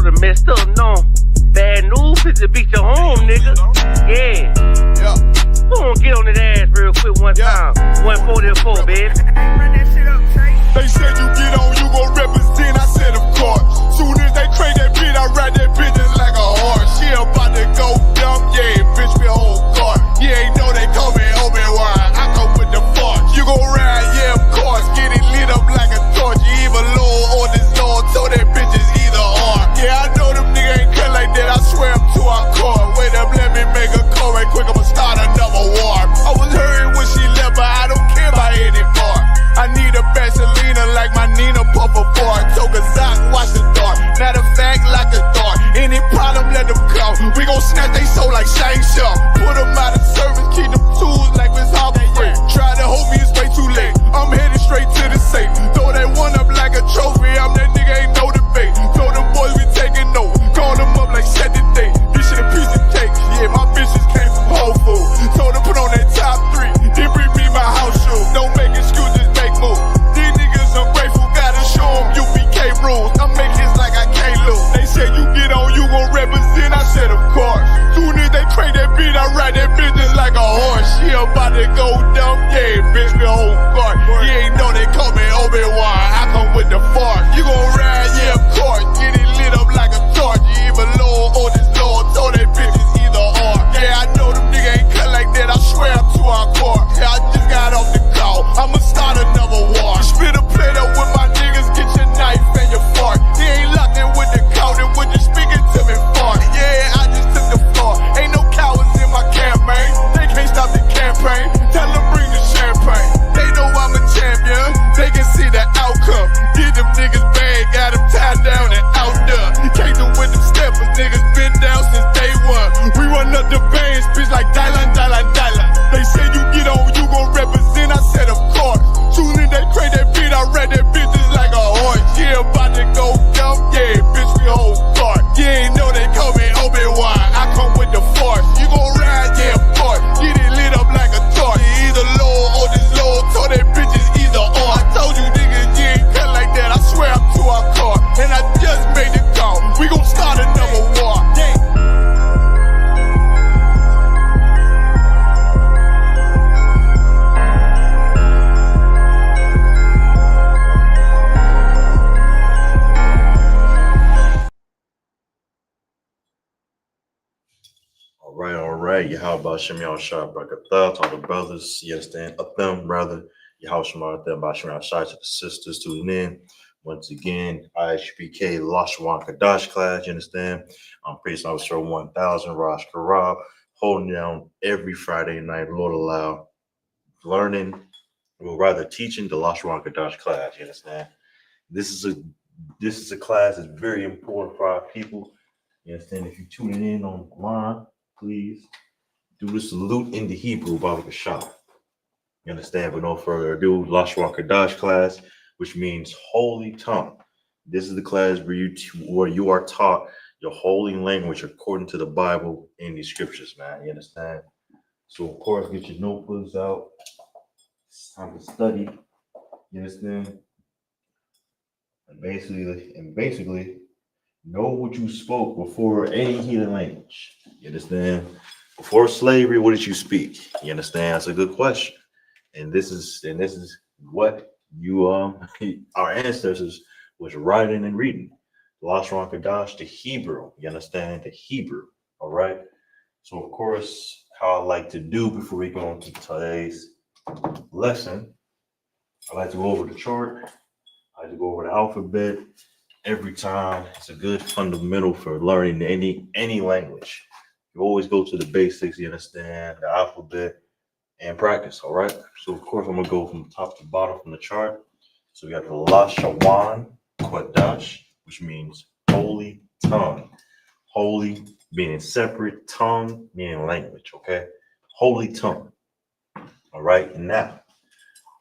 would've messed up, no. Bad news, to beat your home, nigga. Yeah. Go on, get on that ass real quick one time. 144, baby. Run that shit up, Trey. They said you get on, you gon' represent. I said, of course. Soon as they crank that beat, I ride that bitch just like a horse. She about to go dumb, yeah, bitch, me a whole car. You ain't know they call me Obi-Wan. I come with the force. You gon' ride, yeah, of course. Get it lit up like a torch. You even low on this Lord, so that bitch is either or. Yeah, I know them niggas ain't cut like that. I swear I'm to our core. Wait up, let me make a call right quick. I'ma start another war. I was hurting when she left, but I don't care about anymore. I need a Vaselina like my Nina Puffer bar. Took a Zoc, watch the dark. Matter of fact, like a dart. Any problem, let them come. We gon' snatch they soul like Shang-Chi. Put them out of service, keep them tools like Miss Hopper free. Try to hold me, it's way too late. I'm headed straight to the safe. Throw that one up like a trophy. I'm that nigga, ain't no debate. Told them boys we taking note. Call them up like set the date. This shit a piece of cake. Yeah, my bitches came from Whole Foods. Told them put on that top 3. Then bring me my house shoes. Don't make excuses, make moves. These niggas ungrateful, gotta show them UBK rules. I'm making hits like I can't lose. They said you get on, you gon' represent. I said of course. Soon as they crank that beat, I ride that bitch just like a horse. She about to go dumb, yeah, bitch, me a whole car. You ain't know they call me Obi-Wan. I come with the force. You gon' ride, yeah, of course. Get it lit up like a torch. You even low on this Lord, so that bitch is either or. Yeah, I know them niggas ain't cut like that. I swear I'm to our core. Yeah, I just got off the call. I'ma start another war. Spit a plate up with my niggas, get your knife and your fork. He ain't locked in with the count and when you speaking to me fart. Yeah, I just took the floor. Ain't no cowards in my campaign. They can't stop the campaign. Tell them bring the champagne. They know I'm a champion. They can see the outcome. Get them niggas bad, got them tied down and out there. Can't do with them steppers, niggas been down since day one. We run up the bands, bitch like Dylan. They say you get on, you gon' represent. I said of course. Soon as they crank that beat, I ride that bitch just like a horse. Yeah, about to go dumb, yeah, bitch, we whole car. You ain't know they call me Obi-Wan. I come with the force. You gon' ride, yeah, of course. Get it lit up like a torch. You either low or this low, so that bitch is either or. I told you niggas, you ain't cut like that. I swear I'm to our car. And I just made the call. We gon' start another war. Yeah. All right. You how about Shimmy Shah Brakatha to all the brothers? You understand? Up them, brother. You how Shema them about Shimmy Shah to the sisters tuning in. Once again, Isupk Lashawan Qadash class. You understand? I'm Priest Officer 1000, Rosh Karab, holding down every Friday night, Lord allow, learning, or rather teaching the Lashawan Qadash class. You understand? This is a class that's very important for our people. You understand? If you're tuning in online, please do the salute in the Hebrew, Baba Shah. You understand? But no further ado, Lashawan Qadash class, which means holy tongue. This is the class where you are taught your holy language according to the Bible and the scriptures, man. You understand? So of course, get your notebooks out. It's time to study. You understand? And basically, know what you spoke before any heathen language. You understand? Before slavery, what did you speak? You understand? That's a good question. And this is what you our ancestors was writing and reading. Lashawan Qadash, the Hebrew. You understand? The Hebrew. All right. So of course, how I like to do before we go into today's lesson, I like to go over the chart. I like to go over the alphabet. Every time, it's a good fundamental for learning any language. You always go to the basics, you understand, the alphabet, and practice, all right? So, of course, I'm going to go from top to bottom from the chart. So, we got the Lashawan Qadash, which means holy tongue. Holy meaning separate, tongue meaning language, okay? Holy tongue, all right? Now,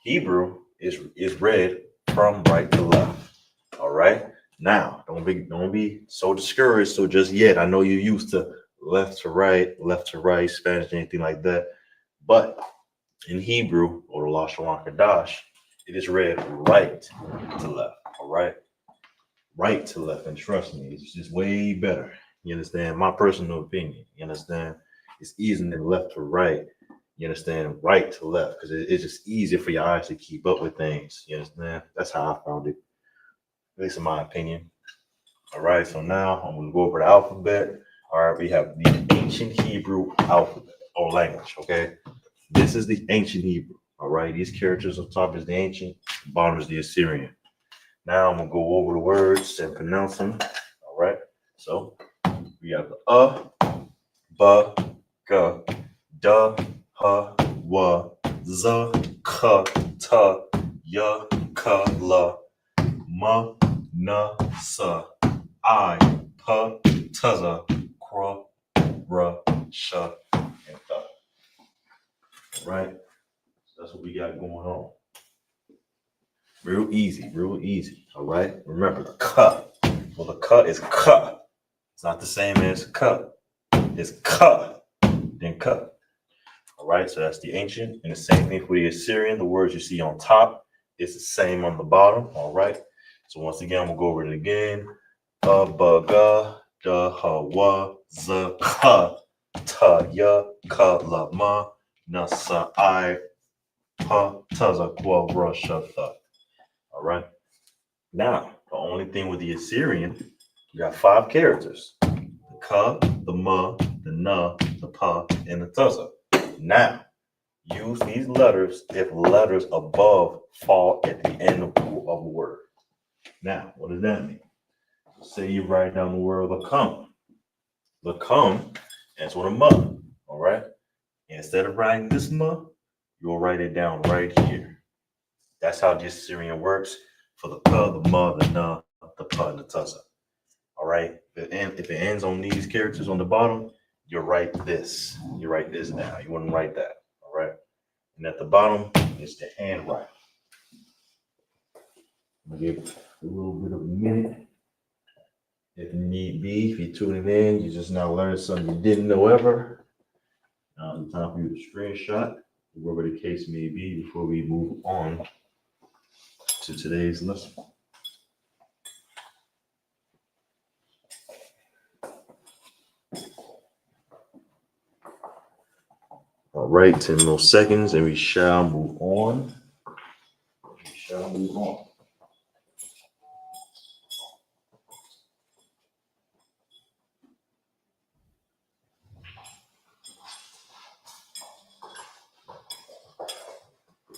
Hebrew is read from right to left, all right? Now, don't be so discouraged. So just yet, I know you're used to left to right, Spanish, anything like that. But in Hebrew, or the Lashawan Qadash, it is read right to left. All right, right to left. And trust me, it's just way better. You understand? My personal opinion. You understand? It's easier than left to right. You understand? Right to left, because it's just easier for your eyes to keep up with things. You understand? That's how I found it, at least in my opinion. All right, so now I'm gonna go over the alphabet. All right, we have the ancient Hebrew alphabet or language. Okay, this is the ancient Hebrew. All right, these characters on top is the ancient, the bottom is the Assyrian. Now I'm gonna go over the words and pronounce them. All right, so we have the ba, ga, da, ha, wa, za, ka, ta, ya, ka, la, ma, na, sa, I, pa, taza, kra, ra, sha, and tha. All right, so that's what we got going on. Real easy, real easy. All right, remember the ka. Well, the ka is ka. It's not the same as ka. It's ka, then ka. All right, so that's the ancient, and the same thing for the Assyrian. The words you see on top is the same on the bottom. All right, so once again, we'll go over it again. Ba, ga, da, ha, wa, za, ka, ta, ya, ka, la, ma, na, sa, I, pa, ta, za, kwa, ra, sha, tha. All right. Now, the only thing with the Assyrian, you got 5 characters: the ka, the ma, the na, the pa, and the taza. Now, use these letters if letters above fall at the end of a word. Now, what does that mean? Say you write down the word lacum. Lacum ends with a ma. All right. Instead of writing this ma, you'll write it down right here. That's how the Assyrian works for the ka, the ma, the na, the pa, and the taza. All right. If it ends on these characters on the bottom, you write this. You write this down. You wouldn't write that. All right. And at the bottom is the handwriting. I'm gonna give it a little bit of a minute. If need be, if you're tuning in, you just now learned something you didn't know ever. Now it's time for you to screenshot, whatever the case may be, before we move on to today's lesson. All right, 10 more seconds and we shall move on. We shall move on.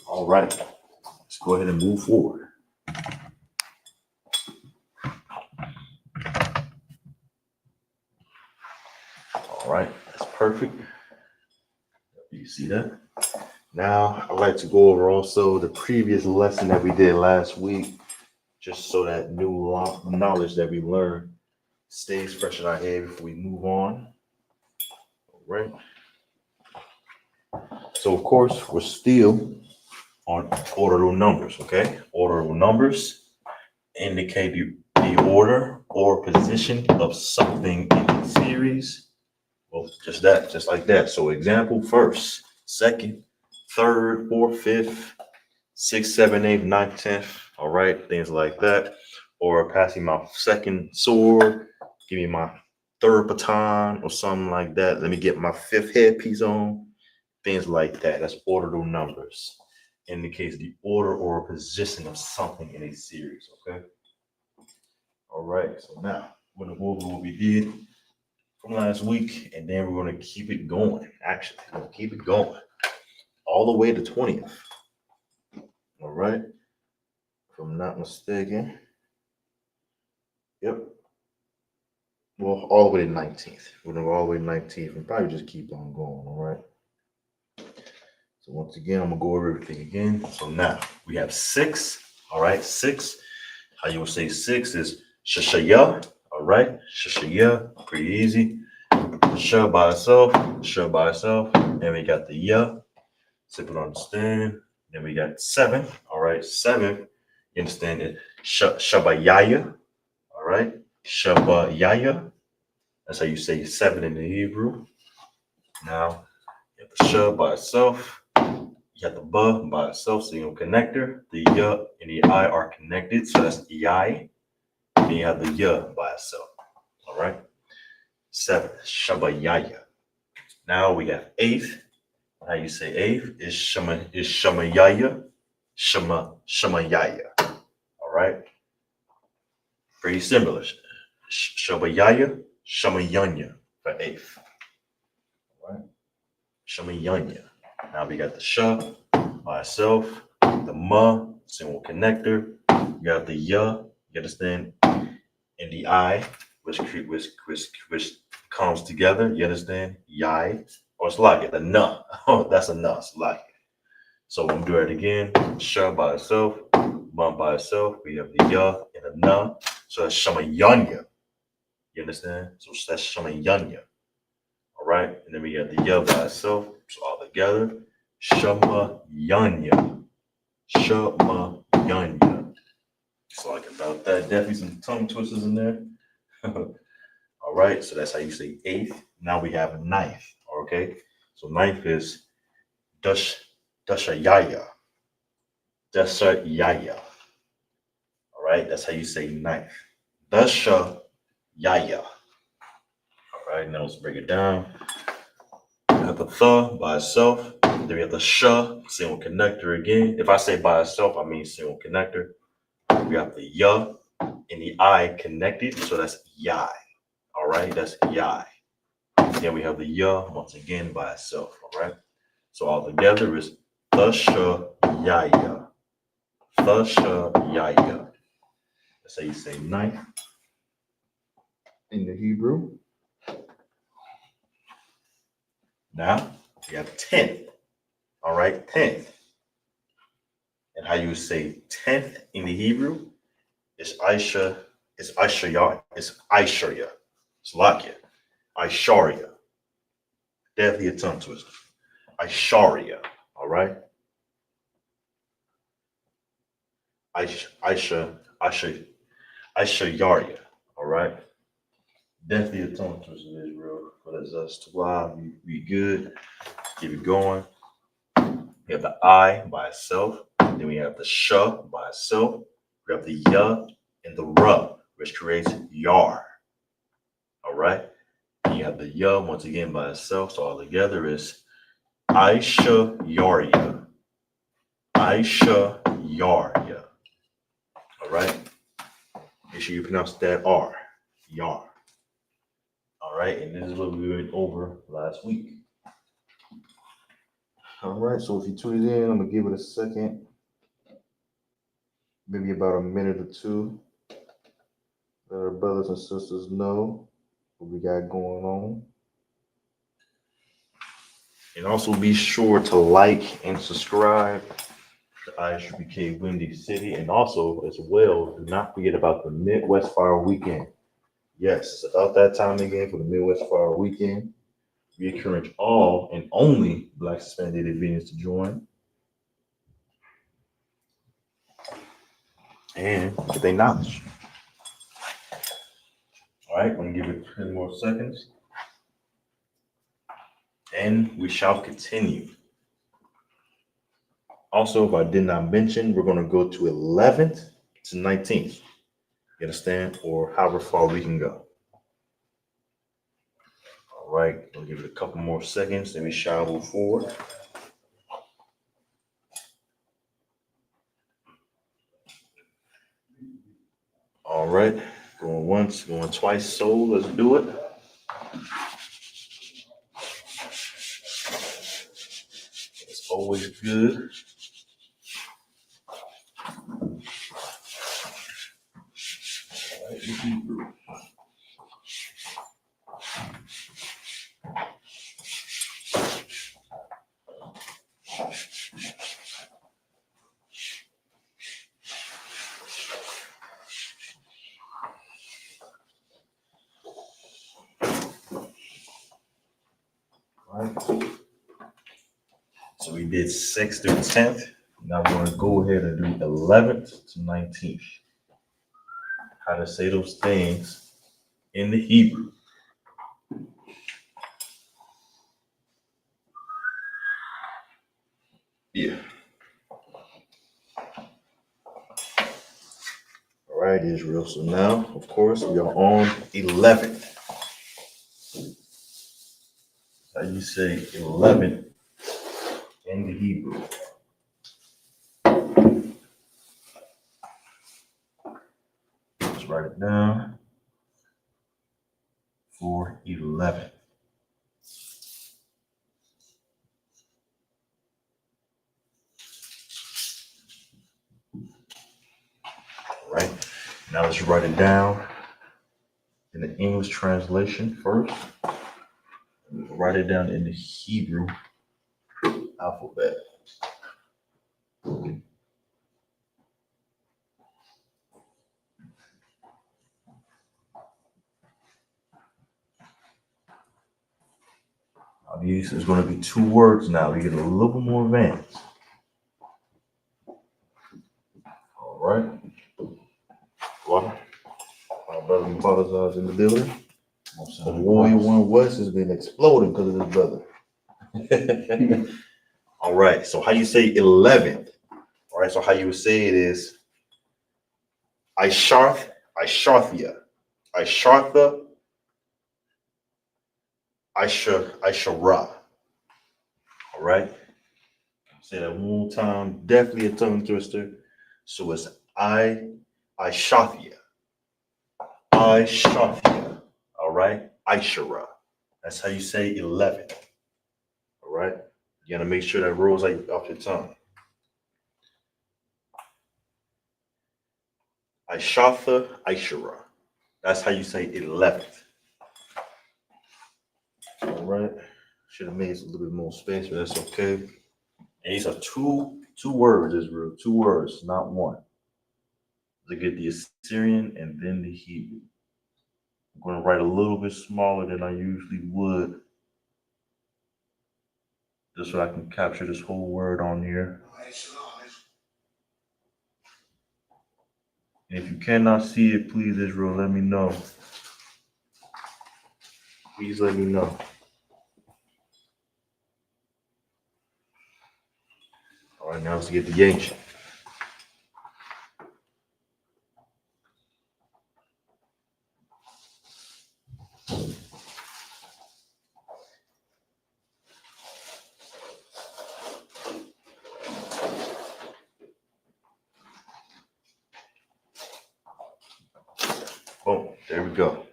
All right, let's go ahead and move forward. All right, that's perfect. You see that? Now, I'd like to go over also the previous lesson that we did last week, just so that new knowledge that we learned stays fresh in our head before we move on. All right. So, of course, we're still on ordinal numbers, okay? Ordinal numbers indicate the order or position of something in a series. Well, just that, just like that. So example, first, second, third, fourth, fifth, sixth, seventh, eighth, ninth, 10th. All right, things like that. Or passing my second sword, give me my third baton or something like that. Let me get my 5th headpiece on. Things like that. That's ordinal numbers. Indicates the order or position of something in a series, okay? All right, so now we're gonna go over what we did from last week, and then we're going to keep it going. Actually, we're going to keep it going all the way to 20th. All right, if I'm not mistaken. Yep. Well, all the way to 19th. We're going to go all the way to 19th and probably just keep on going. All right. So once again, I'm going to go over everything again. So now we have 6. All right, 6. How you would say 6 is shashaya. All right, shashaya, pretty easy. Sh by itself, and we got the ya, simple to understand. Then we got 7. All right, 7, you understand it. Shabayaya. All right, shabayaya. That's how you say 7 in the Hebrew. Now, you have the sh by itself. You have the ba by itself, so you know connector. The ya and the I are connected, so that's yai. Then you have the ya by itself. All right. 7th, shabayaya. Now we have 8th. How you say 8th is shamayaya, shamayaya. All right. Pretty similar. Shabayaya, shamayanya for 8th. All right. Shamayanya. Now we got the sha by itself, the ma, single connector. You got the ya, you understand, and the I, which comes together. You understand? Yai, or it's like it, the na. Oh, that's a na. It's like it. So I'm doing it again. Sha by itself, ma by itself. We have the ya and the na. So that's shamayanya. You understand? So that's shamayanya. All right, and then we have the ya by itself. So all together, shamayanya. Shamayanya. So like about that, definitely some tongue twisters in there. All right, so that's how you say 8th. Now we have 9th. Okay, so 9th is dashayaya. Dashayaya. All right, that's how you say 9th. Dashayaya. All right, now let's break it down. We have the th by itself. Then we have the sh, single connector again. If I say by itself, I mean single connector. We have the ya and the I connected, so that's yai. All right, that's yai. Then we have the ya once again by itself. All right, so all together is thasha yaya. Thasha yaya. That's how you say 9th in the Hebrew. Now we have 10th. All right, 10th. And how you say 10th in the Hebrew is Aisha, it's Aishaya, it's Aishaya. It's Lakia. Aisharia. Definitely a tongue twister. Aisharia. All right. Aishayaria. All right. Definitely a tongue twister, Israel. But as us to why we good. Keep it going. We have the I by itself. Then we have the sh by itself. We have the ya and the ra, which creates yar. All right. And you have the ya once again by itself. So all together is Aisha Yaria. Aisha Yaria. All right. Make sure you pronounce that R. Yar. All right. And this is what we went over last week. All right. So if you tuned in, I'm going to give it a second. Maybe about a minute or two. Let our brothers and sisters know what we got going on. And also be sure to like and subscribe to Isupk Windy City. And also, as well, do not forget about the Midwest Fire Weekend. Yes, it's about that time again for the Midwest Fire Weekend. We encourage all and only Black Hispanic Indians to join. And get their knowledge. All right, I'm going to give it 10 more seconds. And we shall continue. Also, if I did not mention, we're going to go to 11th to 19th. You understand? Or however far we can go. All right, we'll give it a couple more seconds, then we shall move forward. All right, going once, going twice, so let's do it. It's always good. All right, Hebrew. Right. So we did 6th through 10th. Now we're going to go ahead and do 11th to 19th. How to say those things in the Hebrew. Yeah. All right, Israel. So now, of course, we are on 11. How you say 11 in the Hebrew? Let's write it down. For 11. All right. Now let's write it down in the English translation first. We'll write it down in the Hebrew alphabet. Now these is going to be 2 words now. We get a little bit more advanced. All right. Well, my brother apologizes in the building. The Warrior One West has been exploding because of this brother. All right. So how you say 11th? All right. So how you would say it is Isharthia, Ishartha, Ishara. All right. Say that one more time. Definitely a tongue twister. So it's Ishathia. Ishathia. All right. Ishara. That's how you say 11. All right. You gotta make sure that rolls off your tongue. Ishatha, Ishara. That's how you say 11th. All right. Should have made it a little bit more space, but that's okay. And these are two words, Israel. 2 words, not one. To get the Assyrian and then the Hebrew. I'm going to write a little bit smaller than I usually would, just so I can capture this whole word on here. And if you cannot see it, please, Israel, let me know. Please let me know. All right, now let's get the ancient. Boom, there we go.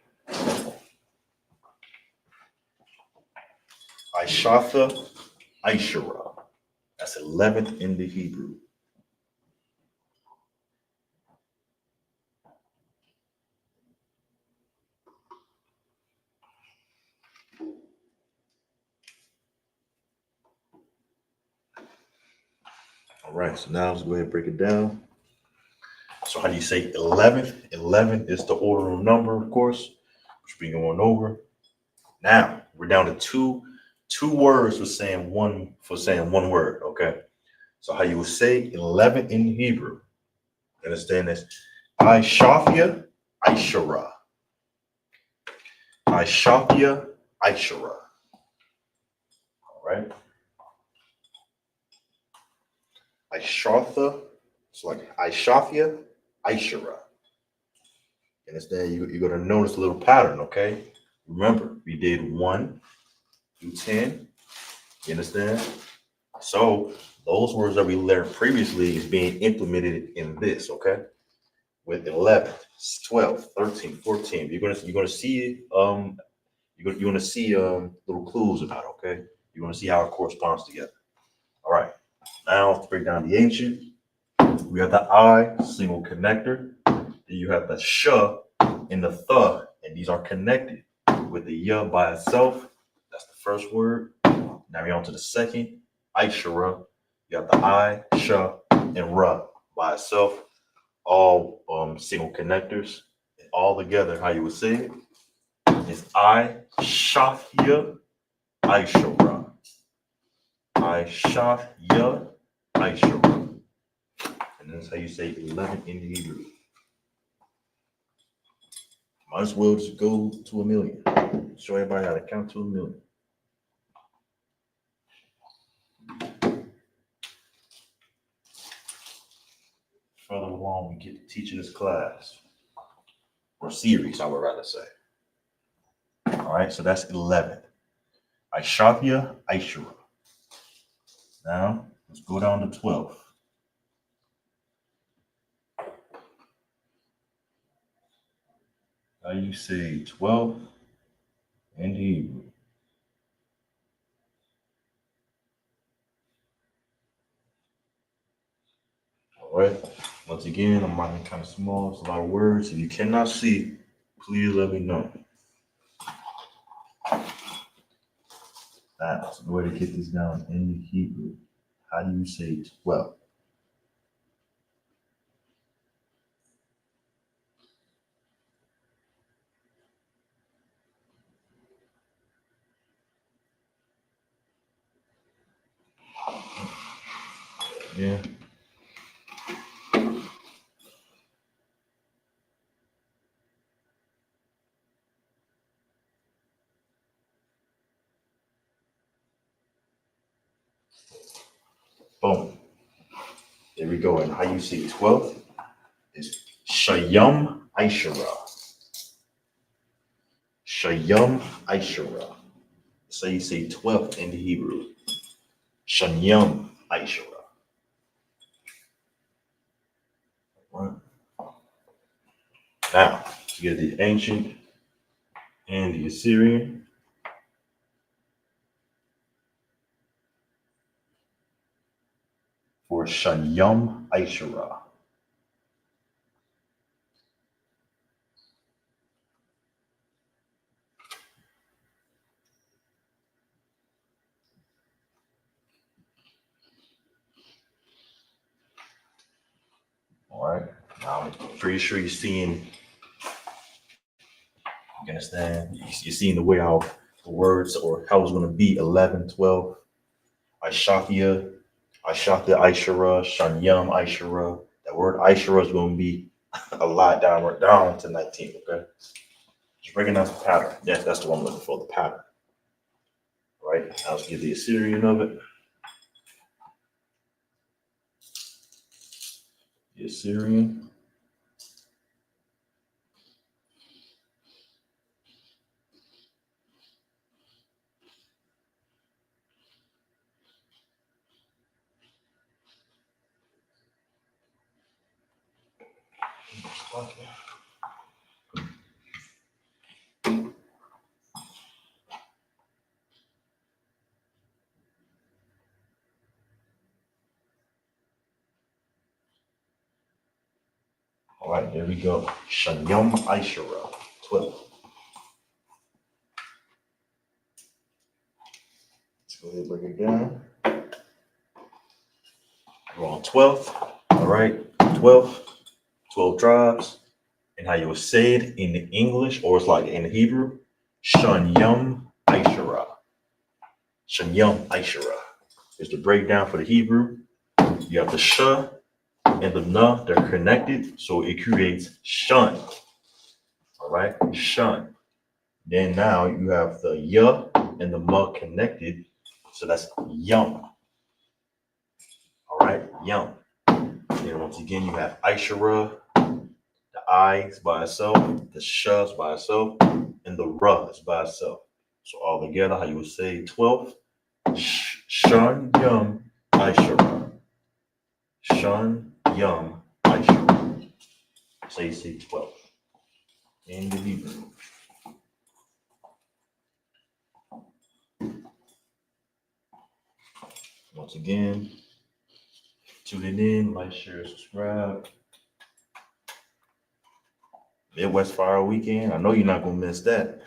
Ishatha, Ishara. That's 11th in the Hebrew. All right, so now let's go ahead and break it down. So how do you say 11th? 11 is the ordinal number, of course, which we've been going over. Now we're down to two words for saying one word. Okay. So how you would say 11 in Hebrew? Understand this? Ishafia, Ishara. Ishafia, Ishara. All right. Ishatha. It's like Ishafia, Ishara. Understand? You're gonna notice a little pattern. Okay. Remember, we did 1 through 10. You understand? So those words that we learned previously is being implemented in this, okay? With 11, 12, 13, 14. You're gonna see you're gonna see little clues about it, okay? You're gonna see how it corresponds together. All right. Now to break down the ancient, we have the I single connector. Then you have the sh and the th, and these are connected with the y by itself. That's the first word. Now we're on to the second, Ishara. You have the I, sh, and ra by itself, all single connectors. And all together, how you would say it is I, shafya, Ishara. I, shafya, Ishara. And that's how you say 11 in Hebrew. Might as well just go to 1,000,000. Show everybody how to count to 1,000,000. Further along. on we get to teaching this class or series, I would rather say. All right, so that's 11th. Aishafia, Aishura. Now let's go down to 12th. How you say 12 in Hebrew? All right. Once again, I'm writing kind of small. It's a lot of words. If you cannot see, please let me know. That's the way to get this down in Hebrew. How do you say 12? Yeah. Boom. There we go. And how you say 12 is Shayam Aishara. Shayam Aishara. So you say 12 in the Hebrew. Shayam Aishara. Right. Now, you get the ancient and the Assyrian. For Shayam Aishara. All right. Now I'm pretty sure you're seeing. You understand? You're seeing the way how the words or how it's going to be 11, 12. Aishafia, Aishara, Shanyam Aishara. That word Aishara is going to be a lot down to 19. Okay. Just breaking down the pattern. Yes, that's the one I'm looking for, the pattern. All right. Now let's get the Assyrian of it. The Assyrian. Okay. All right, there we go. Shanyam Aishara, 12. Let's go ahead and break it down. We're on 12th. All right, 12 tribes. And how you would say it in the English, or it's like in the Hebrew, Shanyam Aishara. Shanyam Aishara. Is the breakdown for the Hebrew. You have the sh and the na, they're connected, so it creates shun. All right, shun. Then now you have the ya and the ma connected, so that's yum. All right, yum. Then once again, you have Aishara. The I is by itself, the sh is by itself, and the ra is by itself. So all together, how you would say 12, shun yum Aishara. Shun yum Aishara. So you say 12 in the Hebrew. Once again, tune it in, like, share, subscribe. Midwest Fire Weekend. I know you're not gonna miss that.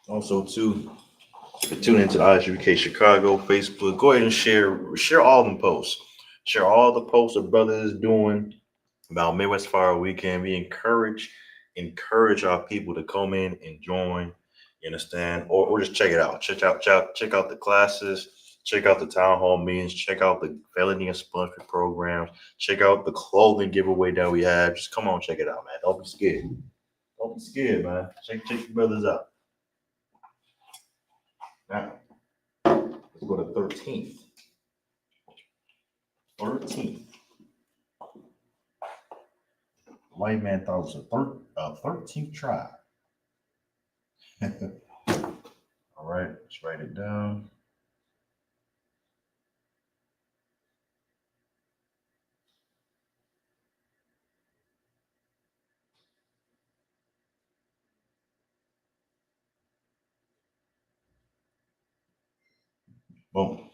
Also, too, tune into the Isupk Chicago Facebook. Go ahead and share all them posts. Share all the posts the brothers is doing about Midwest Fire Weekend. We encourage our people to come in and join. You understand? Or just check it out. Check out the classes. Check out the town hall meetings. Check out the felony expungement programs. Check out the clothing giveaway that we have. Just come on, check it out, man. Don't be scared. Don't be scared, man. Check your brothers out. Now, let's go to 13th. 13th. White man thought it was a 13th tribe. All right, let's write it down. Boom.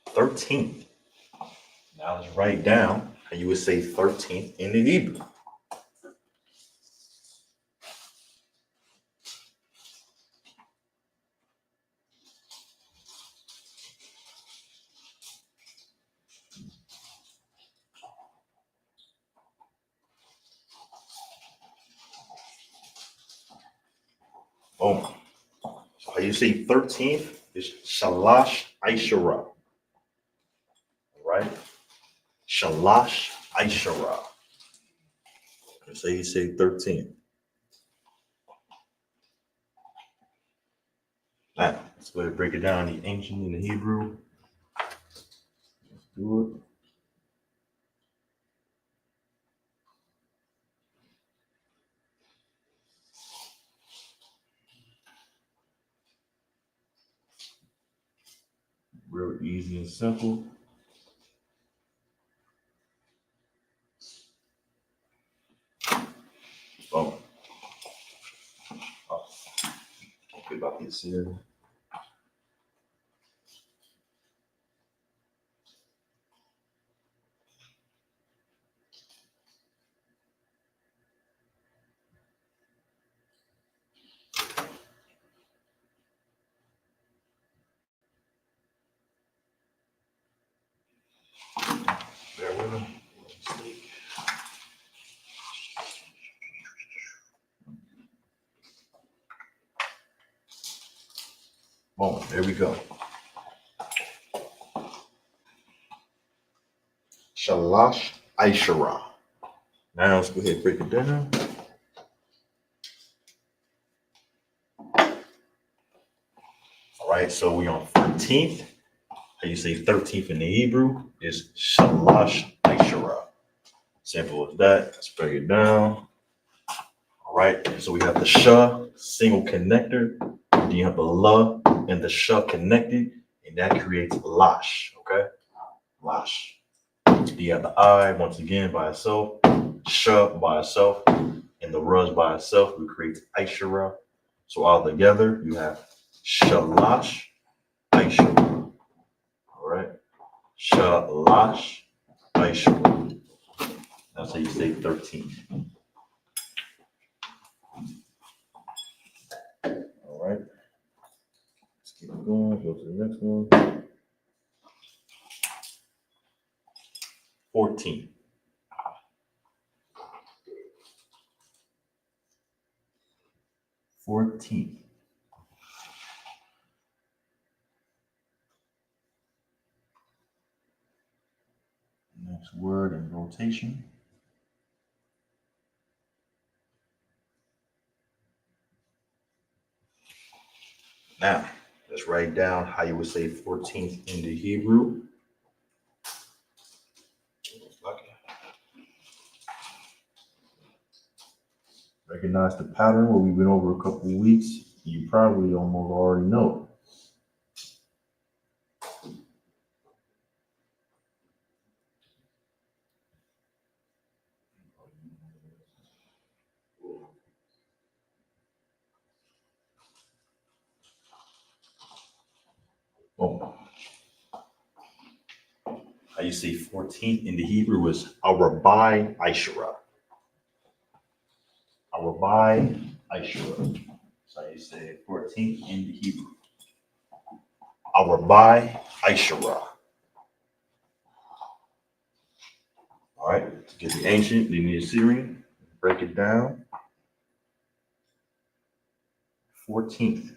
13th. Now let's write down how you would say 13th in the Hebrew. Boom. So how you say 13th is Shalash Aishara. All right? Shalash Aishara. So you say 13th. Now, let's go ahead and break it down in the ancient and the Hebrew. Let's do it. Real easy and simple. Boom. Oh, okay, about this here. Bear with me. Boom, there we go. Shalash Aishara. Now let's go ahead and break it down. All right, so we on 13th. How you say 13th in the Hebrew is Shalash Aishara. Simple as that. Let's break it down. All right, so we have the Sha, single connector. Then you have the La and the Sha connected, and that creates Lash, okay? Lash. You have the I, once again, by itself, Sha by itself, and the Ruz by itself, we create Aishara. So all together, you have Shalash Aishara. All right? Shalash Aishara. That's how you say 13. All right. Let's keep it going. Go to the next one. 14. 14. Next word in rotation. Now, let's write down how you would say 14th in the Hebrew. Recognize the pattern what we've been over a couple of weeks. You probably almost already know. Boom. How you say 14th in the Hebrew is Arabai Aishara. Arabai Aishara. So you say 14th in the Hebrew. Arabai Aishara. All right, to get the ancient, then the Assyrian, break it down. 14th.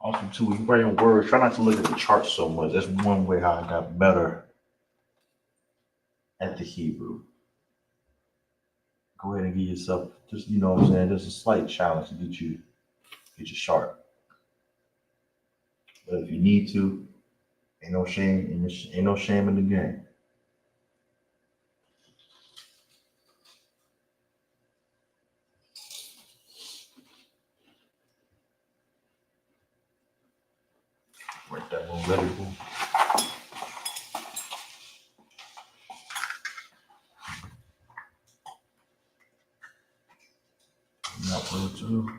Also, too, you write your words. Try not to look at the chart so much. That's one way how I got better at the Hebrew. Go ahead and give yourself just, you know what I'm saying, just a slight challenge to get you sharp. But if you need to, ain't no shame, ain't no shame in the game. Write that one ready. Not real too.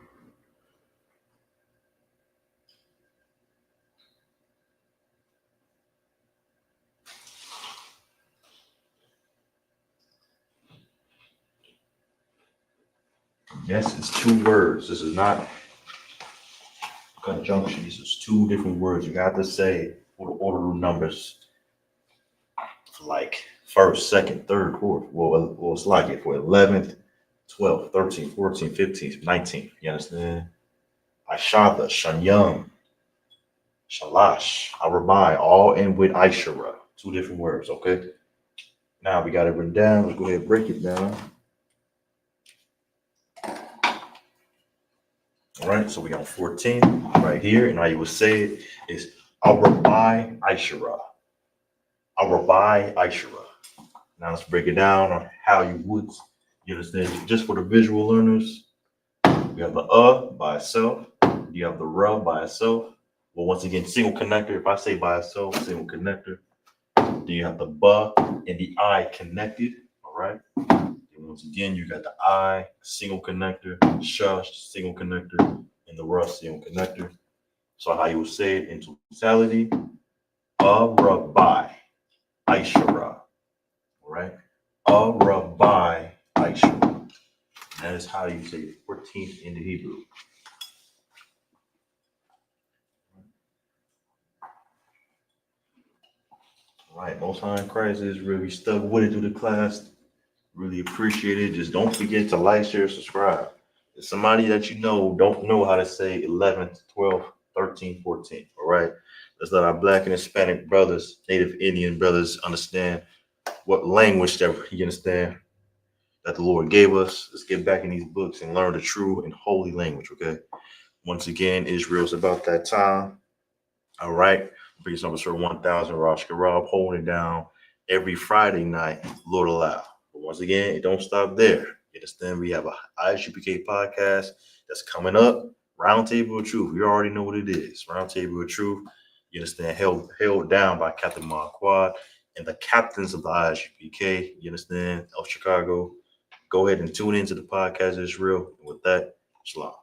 Yes, it's 2 words. This is not conjunction. This is 2 different words. You got to say for the order of numbers, like first, second, third, fourth. Well, it's like it for 11th, 12th, 13th, 14th, 15th, 19th. You understand? Ashada, Shanyam, Shalash, Arabai, all end with Aishara. 2 different words, okay? Now we got it written down. Let's go ahead and break it down. All right, so we got 14 right here, and how you would say it is Arabai Aishara. Arabai Aishara. Now let's break it down on how you would, you understand? Just for the visual learners, we have the by itself. You have the R by itself. Well, once again, single connector. If I say by itself, single connector. Then you have the B and the I connected. All right. And once again, you got the I, single connector, Sh, single connector, and the R, single connector. So how you would say it in totality, Arabai Aishara. All right. Arabai Aishara. That is how you say it, 14th in the Hebrew. All right, Most High in Christ is really stuck with it through the class. Really appreciate it. Just don't forget to like, share, subscribe. If somebody that you know don't know how to say 11th, 12th, 13th, 14th, all right? Let's let our Black and Hispanic brothers, Native Indian brothers understand what language that you understand that the Lord gave us. Let's get back in these books and learn the true and holy language, okay? Once again, Israel's about that time. All right. Bring number for 1000 Rosh Garab, holding it down every Friday night, Lord allow. But once again, it don't stop there. You understand? We have a Isupk podcast that's coming up. Roundtable of Truth. You already know what it is. Roundtable of Truth. You understand? Held down by Captain Marquardt and the captains of the Isupk. You understand? Of Chicago. Go ahead and tune into the podcast, Israel. And with that, shalom.